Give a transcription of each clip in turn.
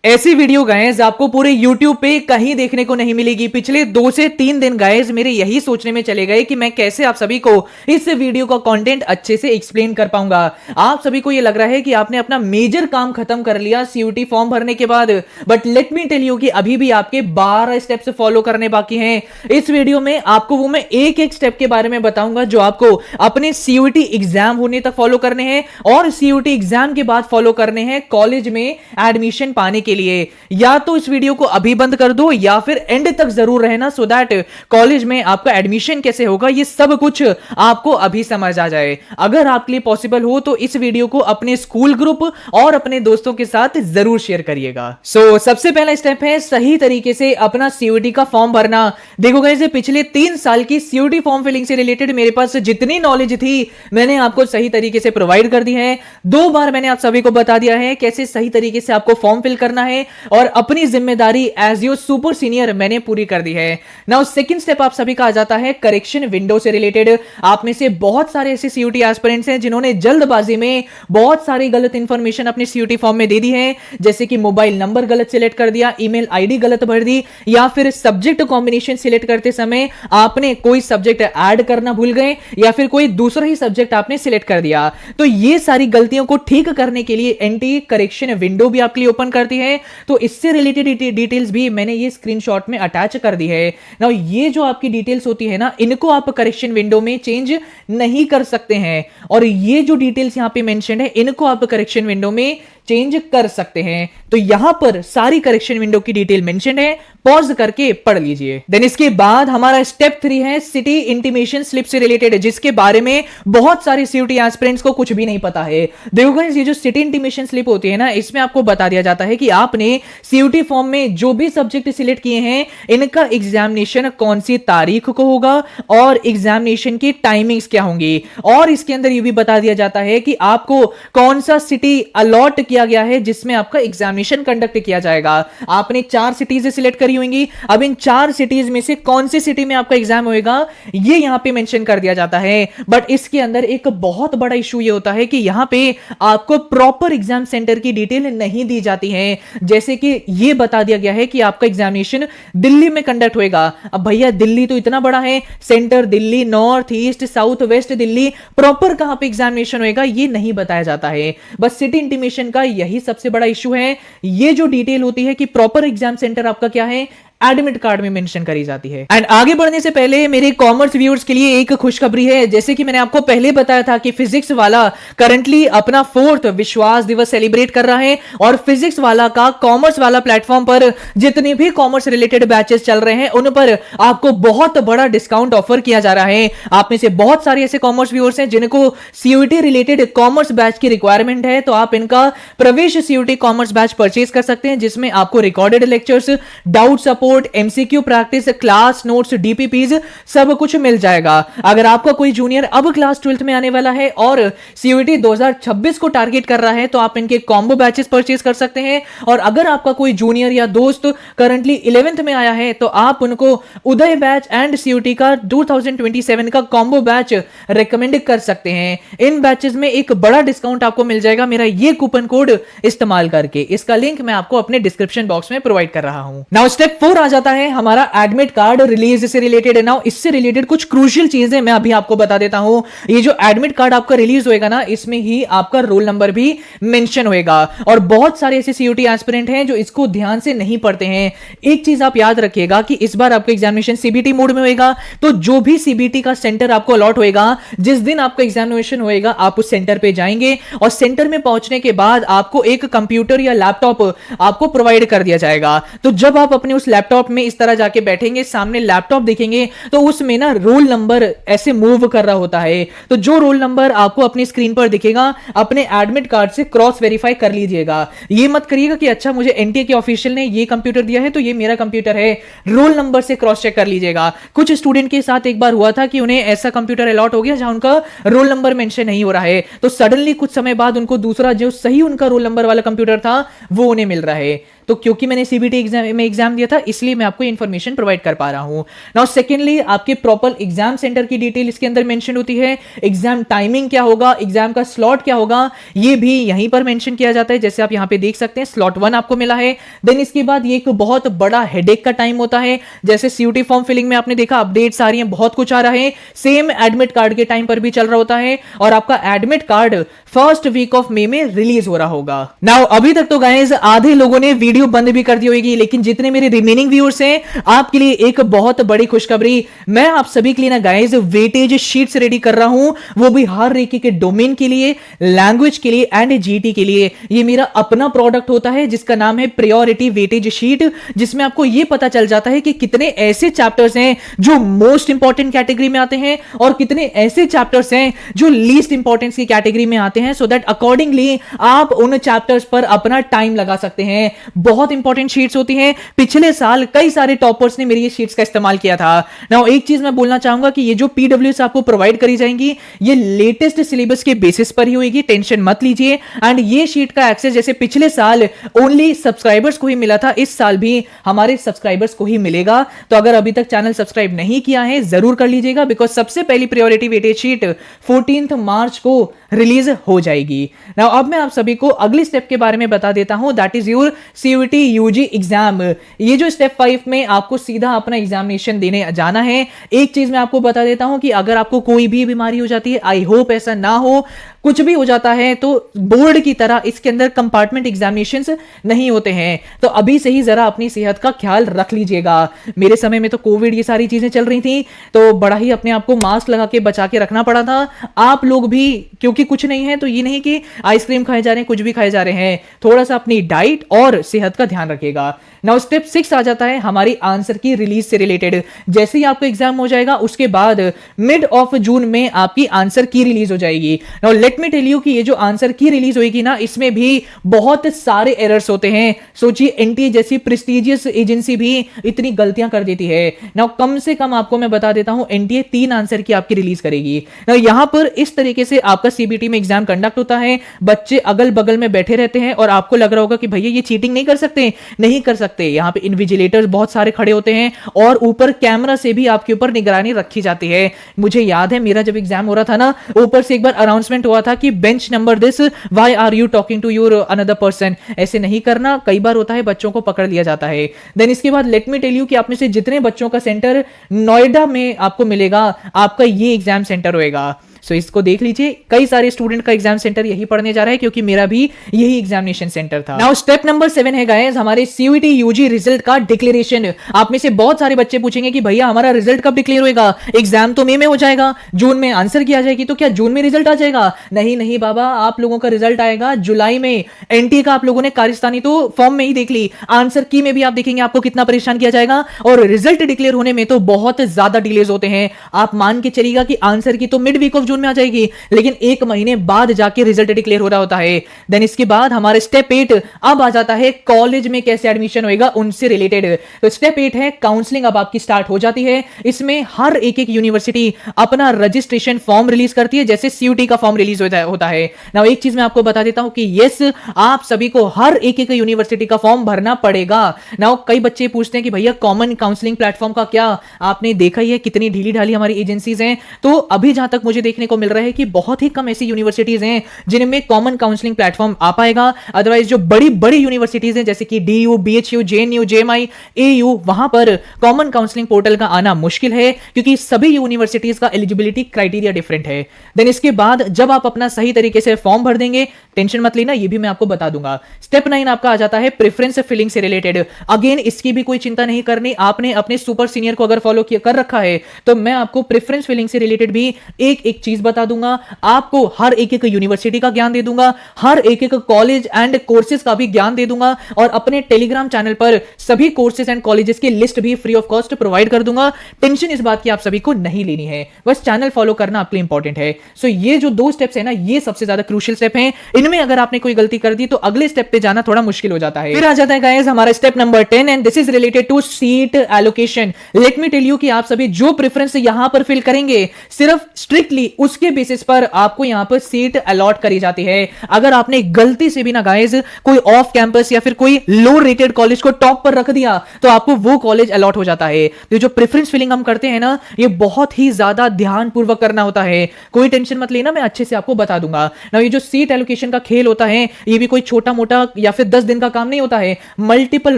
ऐसी video guys आपको पूरे YouTube पे कहीं देखने को नहीं मिलेगी। पिछले 2 से 3 दिन गाइस मेरे यही सोचने में चले गए कि मैं कैसे आप सभी को इस वीडियो का कंटेंट अच्छे से एक्सप्लेन कर पाऊंगा। आप सभी को ये लग रहा है कि आपने अपना मेजर काम खत्म कर लिया CUET फॉर्म भरने के बाद, but let me tell you कि अभी भी आपके 12 स्टेप्स फॉलो करने बाकी हैं। इस वीडियो में आपको वो मैं एक एक स्टेप के बारे में बताऊंगा जो आपको अपने CUET एग्जाम होने तक फॉलो करने हैं और CUET एग्जाम के बाद फॉलो करने हैं कॉलेज में एडमिशन पाने के लिए। या तो इस वीडियो को अभी बंद कर दो या फिर एंड तक जरूर रहना सो दैट कॉलेज में आपका एडमिशन कैसे होगा ये सब कुछ आपको अभी समझ आ जाए। अगर आपके लिए पॉसिबल हो तो इस वीडियो को अपने स्कूल ग्रुप और अपने दोस्तों के साथ जरूर शेयर करिएगा। सबसे पहला स्टेप है सही तरीके से अपना CUET का फॉर्म भरना। देखो गाइस, पिछले 3 साल की CUET फॉर्म फिलिंग से रिलेटेड मेरे पास जितनी नॉलेज थी मैंने आपको सही तरीके से प्रोवाइड कर दी है। 2 बार मैंने आप सभी को बता दिया है कैसे सही तरीके से आपको फॉर्म फिल करना है और अपनी जिम्मेदारी एज योर सुपर सीनियर मैंने पूरी कर दी है। नाउ सेकंड स्टेप आप सभी का आ जाता है करेक्शन विंडो से रिलेटेड। आप में से बहुत सारे ऐसे CUET एस्पिरेंट्स हैं जिन्होंने जल्दबाजी में बहुत सारी गलत इंफॉर्मेशन अपने CUET फॉर्म में दे दी है, जैसे कि मोबाइल नंबर गलत सिलेक्ट कर दिया, ईमेल आईडी गलत भर दी, या फिर सब्जेक्ट कॉम्बिनेशन सिलेक्ट करते समय आपने कोई सब्जेक्ट ऐड करना भूल गए या फिर कोई दूसरा ही सब्जेक्ट आपने सिलेक्ट कर दिया। तो ये सारी गलतियों को ठीक करने के लिए एंटी करेक्शन विंडो भी आपके लिए ओपन करती है। तो इससे रिलेटेड डिटेल्स भी मैंने ये स्क्रीनशॉट में अटैच कर दी है। नाउ ये जो आपकी डिटेल्स होती है ना, इनको आप करेक्शन विंडो में चेंज नहीं कर सकते हैं और ये जो डिटेल्स यहां पे मेंशन है इनको आप करेक्शन विंडो में चेंज कर सकते हैं। तो यहां पर सारी करेक्शन विंडो की डिटेल मेंशन है, पॉज करके पढ़ लीजिए। देन इसके बाद हमारा स्टेप 3 है सिटी इंटीमेशन स्लिप से रिलेटेड, जिसके बारे में बहुत सारे CUET एस्पिरेंट्स को कुछ भी नहीं पता है। देखो गाइस, ये जो सिटी इंटीमेशन स्लिप होती है ना, इसमें आपको बता दिया जाता है कि आपने CUET फॉर्म में जो भी सब्जेक्ट सिलेक्ट किए हैं इनका एग्जामिनेशन कौन सी तारीख को होगा और एग्जामिनेशन की टाइमिंग्स क्या होंगी। और इसके अंदर ये भी बता दिया जाता है कि आपको कौन सा सिटी अलॉट किया गया है जिसमें आपका एग्जामिनेशन कंडक्ट किया जाएगा। आपने 4 सिटीज सिलेक्ट करी होंगी, अब इन 4 सिटीज में से कौन सी सिटी में आपका एग्जाम होएगा ये यहां पे मेंशन कर दिया जाता है। बट इसके अंदर एक बहुत बड़ा इशू ये होता है कि यहां पे आपको प्रॉपर एग्जाम सेंटर की डिटेल नहीं दी जाती है। जैसे कि ये बता दिया गया है कि आपका एग्जामिनेशन दिल्ली में कंडक्ट होएगा। अब भैया दिल्ली तो इतना बड़ा है, centre Delhi, north east south west Delhi, proper कहां पे एग्जामिनेशन होएगा ये नहीं बताया जाता है। बस सिटी इंटीमेशन का यही सबसे बड़ा इशू है। ये जो डिटेल होती है कि प्रॉपर एग्जाम सेंटर आपका क्या है एडमिट कार्ड में मेंशन करी जाती है। एंड आगे बढ़ने से पहले मेरे कॉमर्स व्यूअर्स के लिए एक खुशखबरी है। जैसे कि मैंने आपको पहले बताया था कि फिजिक्स वाला करंटली अपना 4th विश्वास दिवस सेलिब्रेट कर रहा है और फिजिक्स वाला का कॉमर्स वाला प्लेटफॉर्म पर जितने भी कॉमर्स रिलेटेड बैचेस चल रहे हैं उन पर आपको बहुत बड़ा डिस्काउंट ऑफर किया जा रहा है। आप में से बहुत सारे ऐसे कॉमर्स व्यूअर्स हैं जिनको CUET रिलेटेड कॉमर्स बैच की रिक्वायरमेंट है, तो आप इनका प्रवेश CUET कॉमर्स बैच परचेज कर सकते हैं, जिसमें आपको recorded lectures, doubt support, MCQ practice, class notes, DPPs सब कुछ मिल जाएगा। अगर आपका कोई जूनियर अब क्लास 12th में आने वाला है और CUET 2026 को टारगेट कर रहा है तो आप इनके कॉम्बो बैचेस परचेज कर सकते हैं। और अगर आपका कोई जूनियर या दोस्त करंटली 11th में आया है तो आप उनको उदय बैच एंड CUET का 2027 का कॉम्बो बैच रेकमेंड कर सकते हैं। इन बैचेस में एक बड़ा डिस्काउंट आपको मिल जाएगा मेरा ये कूपन कोड इस्तेमाल करके। इसका लिंक मैं आपको अपने डिस्क्रिप्शन बॉक्स में प्रोवाइड कर रहा हूं। नाउ स्टेप 4 आ जाता है हमारा एडमिट कार्ड रिलीज से रिलेटेड। नाउ इससे रिलेटेड कुछ क्रूशियल चीजें मैं अभी आपको बता देता हूं। ये जो एडमिट कार्ड आपका रिलीज होएगा ना, इसमें ही आपका रोल नंबर भी मेंशन होएगा और बहुत सारे ऐसे CUET एस्पिरेंट हैं जो इसको ध्यान से नहीं पढ़ते हैं। एक चीज आप याद रखिएगा कि इस बार आपका एग्जामिनेशन CBT मोड में होएगा, तो जो भी CBT का सेंटर आपको अलॉट होएगा, जिस दिन आपका एग्जामिनेशन होएगा आप उस सेंटर पे जाएंगे और सेंटर में पहुंचने के बाद आपको एक कंप्यूटर या लैपटॉप आपको प्रोवाइड कर दिया जाएगा। तो जब आप अपने उस लैपटॉप में इस तरह जाके बैठेंगे, सामने लैपटॉप दिखेंगे, तो उसमें ना रोल नंबर ऐसे मूव कर रहा होता है। तो जो रोल नंबर आपको अपनी स्क्रीन पर दिखेगा अपने एडमिट कार्ड से क्रॉस वेरीफाई कर लीजिएगा। ये मत करिएगा कि अच्छा मुझे NTA के ऑफिशियल ने ये कंप्यूटर दिया है तो ये मेरा कंप्यूटर है। रोल नंबर से क्रॉस चेक कर लीजिएगा। कुछ स्टूडेंट के साथ एक बार हुआ था कि उन्हें ऐसा कंप्यूटर अलॉट हो गया जहां उनका रोल नंबर मेंशन नहीं हो रहा है, तो सडनली कुछ समय बाद उनको दूसरा जो सही उनका रोल नंबर वाला कंप्यूटर था वो उन्हें मिल रहा है। तो क्योंकि मैंने सीबीटी एग्जाम में एग्जाम दिया था इसलिए मैं आपको इंफॉर्मेशन प्रोवाइड कर पा रहा हूं। नाउ सेकेंडली आपके प्रॉपर एग्जाम सेंटर की डिटेल इसके अंदर मेंशन होती है, एग्जाम टाइमिंग क्या होगा, एग्जाम का स्लॉट क्या होगा, ये भी यहीं पर मेंशन किया जाता है। जैसे आप यहां पे देख सकते हैं स्लॉट 1 आपको मिला है। देन इसके बाद ये एक बहुत बड़ा हेडेक का टाइम होता है। जैसे सीयूटी फॉर्म फिलिंग में आपने देखा अपडेट्स आ रही हैं, बहुत कुछ आ रहा है, सेम एडमिट कार्ड के टाइम पर भी चल रहा होता है और आपका admit card first week of May में रिलीज हो रहा होगा। नाउ अभी तक तो गाइस आधे लोगों ने वीडियो बंद भी कर दी होगी, लेकिन जितने मेरे रिमेनिंग व्यूअर्स हैं आपके लिए एक बहुत बड़ी खुशखबरी, मैं आप सभी के लिए ना गाइस वेटेज शीट्स रेडी कर रहा हूं, वो भी हर एक के डोमेन के लिए, लैंग्वेज के लिए एंड जीटी के लिए। ये मेरा अपना प्रोडक्ट होता है जिसका नाम है प्रायोरिटी वेटेज शीट, जिसमें आपको यह पता चल जाता है कि कितने ऐसे चैप्टर्स हैं जो मोस्ट इंपॉर्टेंट कैटेगरी में आते हैं और कितने ऐसे चैप्टर्स हैं जो लीस्ट इंपॉर्टेंस की कैटेगरी में आते हैं, सो दैट अकॉर्डिंगली आप उन चैप्टर्स पर अपना टाइम लगा सकते हैं। बहुत इंपॉर्टेंट शीट्स होती हैं, पिछले साल कई सारे टॉपर्स ने मेरी ये शीट्स का इस्तेमाल किया था। नाउ एक चीज मैं बोलना चाहूंगा कि ये जो पीडब्ल्यूएस आपको प्रोवाइड करी जाएंगी ये लेटेस्ट सिलेबस के बेसिस पर ही होगी, टेंशन मत लीजिए। एंड ये शीट का एक्सेस जैसे पिछले साल ओनली सब्सक्राइबर्स को ही मिला था, इस साल भी हमारे सब्सक्राइबर्स को ही मिलेगा। तो अगर अभी तक चैनल सब्सक्राइब नहीं किया है जरूर कर लीजिएगा, बिकॉज सबसे पहली प्रायोरिटी वेटेज शीट 14 मार्च को रिलीज हो जाएगी। नाउ अब मैं आप सभी को अगली स्टेप के बारे में बता देता हूं, that is your CUET UG exam. ये जो स्टेप 5 में आपको सीधा अपना एग्जामिनेशन देने जाना है। एक चीज मैं आपको बता देता हूं कि अगर आपको कोई भी बीमारी हो जाती है, आई होप ऐसा ना हो, कुछ भी हो जाता है तो बोर्ड की तरह इसके अंदर कंपार्टमेंट एग्जामिनेशंस नहीं होते हैं, तो अभी से ही जरा अपनी सेहत का ख्याल रख लीजिएगा। मेरे समय में तो कोविड ये सारी चीजें चल रही थी, तो बड़ा ही अपने आप को मास्क लगा के बचा के रखना पड़ा था। आप लोग भी, क्योंकि कुछ नहीं है तो ये नहीं कि आइसक्रीम खाए जा रहे हैं, कुछ भी खाए जा रहे हैं, थोड़ा सा अपनी डाइट और सेहत का ध्यान रखिएगा। नाउ स्टेप 6 आ जाता है हमारी आंसर की रिलीज से रिलेटेड। जैसे ही आपका एग्जाम हो जाएगा उसके बाद मिड ऑफ जून में आपकी आंसर की रिलीज हो जाएगी। Now let me tell you कि ये जो आंसर की रिलीज होगी ना, इसमें भी बहुत सारे एरर्स होते हैं। सोचिए एनटीए जैसी प्रेस्टिजियस एजेंसी भी इतनी गलतियां कर देती है। नाउ कम से कम आपको मैं बता देता हूं एनटीए 3 आंसर की आपकी रिलीज करेगी। नाउ यहां पर इस तरीके से आपका सीबीटी में एग्जाम कंडक्ट होता है, बच्चे अगल बगल में बैठे रहते हैं और आपको लग रहा होगा कि भैया ये चीटिंग नहीं कर सकते, नहीं कर सकते। यहां पे इन्विजिलेटर्स बहुत सारे खड़े होते हैं और ऊपर कैमरा से भी आपके ऊपर निगरानी रखी जाती है। मुझे याद है मेरा जब एग्जाम हो रहा था ना, ऊपर से एक बार अनाउंसमेंट हुआ था कि bench number this, why are you talking to your another person. ऐसे नहीं करना, कई बार होता है बच्चों को पकड़ लिया जाता है। देन इसके बाद लेट मी टेल यू कि आप में से जितने बच्चों का सेंटर नोएडा में आपको मिलेगा, आपका ये एग्जाम सेंटर होएगा। सो इसको देख लीजिए, कई सारे स्टूडेंट का एग्जाम सेंटर यही पढ़ने जा रहा है, क्योंकि मेरा भी यही एग्जामिनेशन सेंटर था। नाउ स्टेप नंबर 7 है गाइस हमारे सीयूटी यूजी रिजल्ट का डिक्लेरेशन। आप में से बहुत सारे बच्चे पूछेंगे कि भैया हमारा रिजल्ट कब डिक्लेयर होएगा, एग्जाम तो मई में हो जाएगा, जून में आंसर की आ जाएगी, तो क्या जून में रिजल्ट आ जाएगा? नहीं नहीं बाबा, आप लोगों का रिजल्ट आएगा जुलाई में। एनटीए का आप लोगों ने कारस्तानी तो फॉर्म में ही देख ली, आंसर की में भी आप देखेंगे आपको कितना परेशान किया जाएगा, और रिजल्ट डिक्लेयर होने में तो बहुत ज्यादा डिलेज होते हैं। आप मान के चलिएगा कि आंसर की तो मिड वीक ऑफ जून में आ जाएगी, लेकिन 1 महीने बाद जाके रिजल्ट डिक्लेयर हो रहा होता है। देन इसके बाद हमारे स्टेप 8 अब आ जाता है कॉलेज में कैसे एडमिशन होएगा उनसे रिलेटेड। तो स्टेप 8 है काउंसलिंग अब आपकी स्टार्ट हो जाती है। इसमें हर एक यूनिवर्सिटी अपना रजिस्ट्रेशन फॉर्म रिलीज करती है, जैसे सीयूटी का फॉर्म रिलीज होता है। नाउ एक चीज मैं आपको बता देता हूं कि यस, आप सभी को हर एक यूनिवर्सिटी का फॉर्म भरना पड़ेगा। नाउ कई बच्चे पूछते हैं कि भैया कॉमन काउंसलिंग प्लेटफॉर्म का क्या? आपने देखा ही है कितनी ढीली ढाली हमारी एजेंसीज हैं। तो अभी जहां तक मुझे देखने को मिल रहा है कि बहुत ही कम ऐसी यूनिवर्सिटीज हैं जिनमें कॉमन काउंसलिंग प्लेटफॉर्म आ पाएगा। अदरवाइज जो बड़ी बड़ी यूनिवर्सिटीज हैं जैसे कि DU, BHU, JNU, JMI, AU, वहां पर कॉमन काउंसलिंग पोर्टल का आना मुश्किल है, क्योंकि सभी यूनिवर्सिटीज का एलिजिबिलिटी क्राइटेरिया डिफरेंट है। देन इसके बाद जब आप अपना सही तरीके से फॉर्म भर देंगे, टेंशन मत लेना, ये भी मैं आपको बता दूंगा। स्टेप 9 आपका आ जाता है प्रेफरेंस फिलिंग से रिलेटेड। अगेन इसकी भी कोई चिंता नहीं करनी, आपने अपने सुपर सीनियर को अगर फॉलो कर रखा है तो मैं आपको प्रेफरेंस फिलिंग से रिलेटेड भी एक एक चीज बता दूंगा। आपको हर एक यूनिवर्सिटी का ज्ञान दे दूंगा, हर एक कॉलेज एंड कोर्सेज का भी ज्ञान दे दूंगा, और अपने टेलीग्राम चैनल पर सभी कोर्सेज एंड कॉलेजेस की लिस्ट भी फ्री ऑफ कॉस्ट प्रोवाइड कर दूंगा। टेंशन इस बात की आप सभी को नहीं लेनी है, बस चैनल फॉलो करना आपके लिए इंपॉर्टेंट है। सो ये जो 2 स्टेप्स है ना, ये सबसे ज्यादा क्रूशियल स्टेप है। इनमें अगर आपने कोई गलती कर दी तो अगले स्टेप पे जाना थोड़ा मुश्किल हो जाता है। फिर आ जाता है गाइस हमारा step number 10 and this is related to seat allocation. Let me tell you कि आप सभी जो प्रेफरेंस यहां पर फिल करेंगे, सिर्फ स्ट्रिक्टली उसके बेसिस पर आपको यहां पर सीट अलॉट करी जाती है। अगर आपने गलती से भी ना गाइस कोई ऑफ कैंपस या फिर कोई लो रेटेड कॉलेज को टॉप पर रख दिया तो आपको वो कॉलेज अलॉट हो जाता है। तो जो प्रेफरेंस फिलिंग हम करते हैं ना, ये बहुत ही ज्यादा ध्यानपूर्वक करना होता है। कोई टेंशन मत लेना, मैं अच्छे से आपको बता दूंगा ना। ये जो सीट एलोकेशन का खेल होता है, ये भी कोई छोटा मोटा या फिर 10 दिन का काम नहीं होता है। मल्टीपल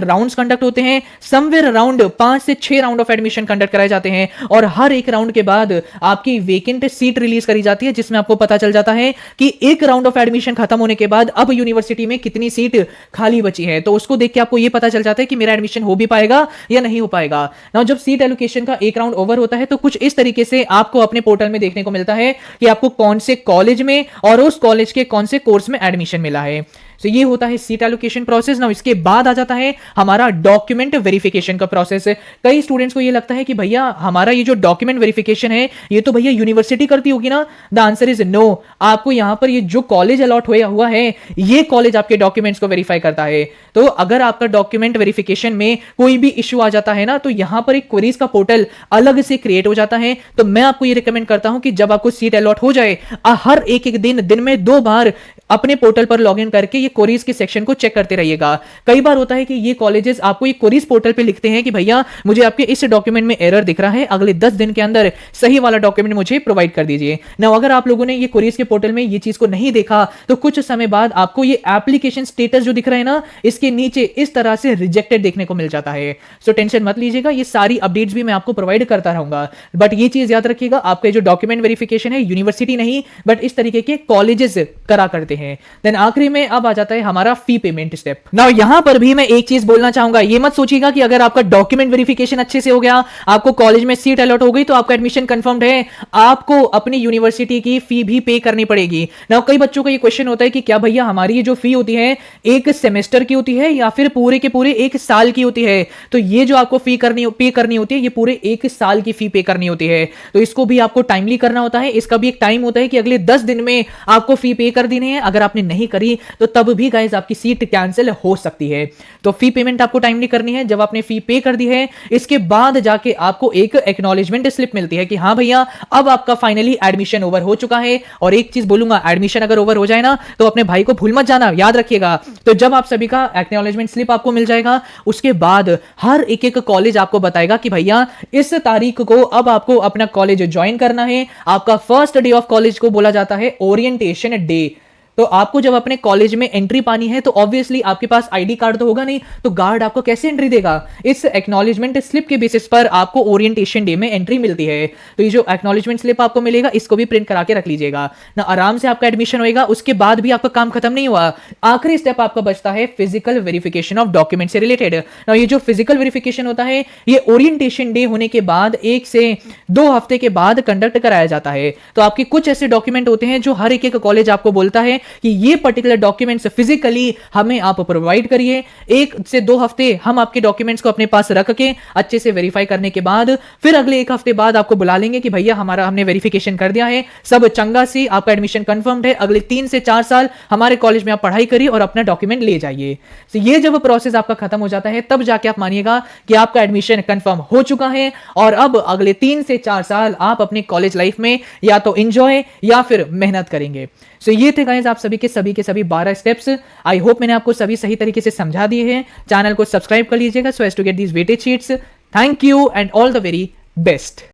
राउंड्स कंडक्ट होते हैं। समवेयर अराउंड 5 से 6 राउंड ऑफ एडमिशन कंडक्ट कराए जाते हैं और हर एक राउंड के बाद आपकी वेकेंट सीट रिलीज करी जाती है, जिसमें आपको पता चल जाता है कि एक राउंड ऑफ एडमिशन खत्म होने के बाद अब यूनिवर्सिटी में कितनी सीट खाली बची है। तो उसको देख के आपको यह पता चल जाता है कि मेरा एडमिशन हो भी पाएगा या नहीं हो पाएगा ना। जब सीट एलोकेशन का एक राउंड ओवर होता है तो कुछ इस तरीके से आपको अपने पोर्टल में देखने को मिलता है कि आपको कौन से कॉलेज में और उस कॉलेज के कौन से कोर्स में एडमिशन मिला है। तो ये होता है सीट एलोकेशन प्रोसेस ना। इसके बाद आ जाता है हमारा डॉक्यूमेंट वेरिफिकेशन का प्रोसेस। कई स्टूडेंट्स को ये लगता है कि भैया हमारा ये जो डॉक्यूमेंट वेरिफिकेशन है ये तो भैया यूनिवर्सिटी करती होगी ना। The answer is no. आपको यहां पर ये जो कॉलेज अलॉट होया हुआ है ये कॉलेज आपके डॉक्यूमेंट्स को वेरीफाई करता है। तो अगर आपका डॉक्यूमेंट वेरिफिकेशन में कोई भी इश्यू आ जाता है ना, तो यहां पर एक क्वेरीज का पोर्टल अलग से क्रिएट हो जाता है। तो मैं आपको ये रिकमेंड करता हूं कि जब आपको सीट अलॉट हो जाए, हर एक दिन में 2 बार अपने पोर्टल पर लॉगिन करके ये क्वेरीज के सेक्शन को चेक करते रहिएगा। कई बार होता है कि ये कॉलेजेस आपको ये क्वेरीज पोर्टल पे लिखते हैं कि भैया मुझे आपके इस डॉक्यूमेंट में एरर दिख रहा है, अगले 10 दिन के अंदर सही वाला डॉक्यूमेंट मुझे प्रोवाइड कर दीजिए ना। अगर आप लोगों ने ये क्वेरीज के पोर्टल में ये चीज को नहीं देखा तो कुछ समय बाद आपको ये एप्लीकेशन स्टेटस जो दिख रहा है ना, इसके नीचे इस तरह से रिजेक्टेड देखने को मिल जाता है। सो टेंशन मत लीजिएगा, ये सारी अपडेट्स भी मैं आपको प्रोवाइड करता रहूंगा। बट ये चीज याद रखिएगा, आपका जो डॉक्यूमेंट वेरिफिकेशन है यूनिवर्सिटी नहीं बट इस तरीके के कॉलेजेस करा करते हैं। देन आखिरी में अब आ जाता है हमारा फी पेमेंट स्टेप। नाउ यहां पर भी मैं एक चीज बोलना चाहूंगा, ये मत सोचिएगा कि अगर आपका डॉक्यूमेंट वेरिफिकेशन अच्छे से हो गया, आपको कॉलेज में सीट अलॉट हो गई तो आपका एडमिशन कंफर्म्ड है। आपको अपनी यूनिवर्सिटी की फी भी पे करनी पड़ेगी। नाउ कई बच्चों का ये क्वेश्चन होता है कि क्या भैया हमारी ये जो फी होती है एक सेमेस्टर की होती है या फिर पूरे के पूरे 1 साल की होती है? तो ये जो आपको फी पे करनी होती है ये पूरे 1 साल की फी पे करनी होती है। तो इसको भी आपको टाइमली करना होता है। इसका भी एक टाइम होता है कि अगले 10 दिन में आपको फी पे कर देनी है। अगर आपने नहीं करी तो तब भी गाइस आपकी सीट कैंसिल हो सकती है। तो फी पेमेंट आपको टाइमली करनी है। जब आपने फी पे कर दी है, इसके बाद जाके आपको एक एक्नॉलेजमेंट स्लिप मिलती है कि हाँ भैया अब आपका फाइनली एडमिशन ओवर हो चुका है। और एक चीज बोलूंगा, एडमिशन अगर ओवर हो जाए ना तो अपने भाई को भूल मत जाना, याद रखिएगा। तो जब आप सभी का एक्नॉलेजमेंट स्लिप आपको मिल जाएगा, उसके बाद हर एक कॉलेज आपको बताएगा कि भैया इस तारीख को अब आपको अपना कॉलेज ज्वाइन करना है। आपका फर्स्ट डे ऑफ कॉलेज को बोला जाता है ओरिएंटेशन डे। तो आपको जब अपने कॉलेज में एंट्री पानी है तो ऑब्वियसली आपके पास आईडी कार्ड तो होगा नहीं, तो गार्ड आपको कैसे एंट्री देगा? इस एक्नॉलेजमेंट स्लिप के बेसिस पर आपको ओरिएंटेशन डे में एंट्री मिलती है। तो ये जो एक्नॉलेजमेंट स्लिप आपको मिलेगा इसको भी प्रिंट करा के रख लीजिएगा ना। आराम से आपका एडमिशन होएगा। उसके बाद भी आपका काम खत्म नहीं हुआ। आखिरी स्टेप आपका बचता है फिजिकल वेरिफिकेशन ऑफ डॉक्यूमेंट से रिलेटेड ना। ये जो फिजिकल वेरिफिकेशन होता है ये ओरिएंटेशन डे होने के बाद 1 से 2 हफ्ते के बाद कंडक्ट कराया जाता है। तो आपके कुछ ऐसे डॉक्यूमेंट होते हैं जो हर एक कॉलेज आपको बोलता है कि ये पर्टिकुलर डॉक्यूमेंट्स फिजिकली हमें आप प्रोवाइड करिए। 1 से 2 हफ्ते हम आपके डॉक्यूमेंट्स को अपने पास रख के अच्छे से वेरीफाई करने के बाद फिर अगले 1 हफ्ते बाद आपको बुला लेंगे कि भैया हमने वेरिफिकेशन कर दिया है, सब चंगा सी, आपका एडमिशन कंफर्म्ड है। अगले 3 से 4 साल हमारे कॉलेज में आप पढ़ाई करिए और अपना डॉक्यूमेंट ले जाइए। तो ये जब प्रोसेस आपका खत्म हो जाता है तब जाके आप मानिएगा कि आपका एडमिशन कंफर्म हो चुका है और अब अगले 3 से 4 साल आप अपने कॉलेज लाइफ में या तो एंजॉय या फिर मेहनत करेंगे। सो ये थे गाइस आप सभी के सभी 12 स्टेप्स। आई होप मैंने आपको सभी सही तरीके से समझा दिए हैं। चैनल को सब्सक्राइब कर लीजिएगा so as to get these weightage sheets. Thank you and all the very best.